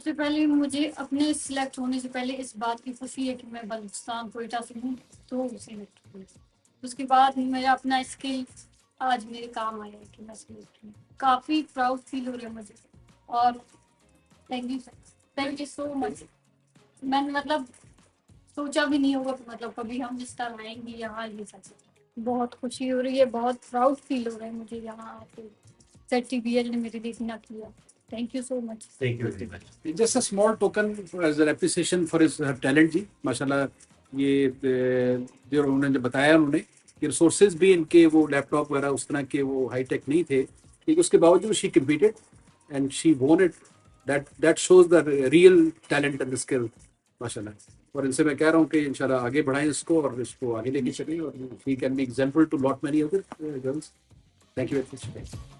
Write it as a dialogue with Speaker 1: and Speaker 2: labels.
Speaker 1: सबसे पहले मुझे अपने सिलेक्ट होने से पहले इस बात की खुशी है कि मैं बलूचिस्तान कोयटा से हूँ, तो सिलेक्ट हुई। उसके बाद मेरा अपना स्किल आज मेरे काम आया है कि मैं सिलेक्ट हूँ। काफ़ी प्राउड फील हो रहा है मुझे और थैंक यू सो मच। मैंने मतलब सोचा भी नहीं होगा कि मतलब कभी हम इस तरह आएंगे यहाँ, ये सब बहुत खुशी हो रही है, बहुत प्राउड फील हो रहा है मुझे यहाँ आके। ZTBL ने मेरे लिए इतना किया। Thank you so much.
Speaker 2: Thank you very much.
Speaker 3: Just a small token as an appreciation for his her talent जी, माशाल्लाह। ये जो उन्होंने जो बताया उन्होंने कि रिसोर्सेज भी इनके वो लैपटॉप वगैरह उस तरह के वो हाईटेक नहीं थे, लेकिन उसके बावजूद she competed and she won it. That shows the real talent and skill माशाल्लाह। और इनसे मैं कह रहा हूँ कि इंशाल्लाह आगे बढ़ाएं इसको और इसको आगे लेके चलें और he can be example to lot many other girls. Thank you very much.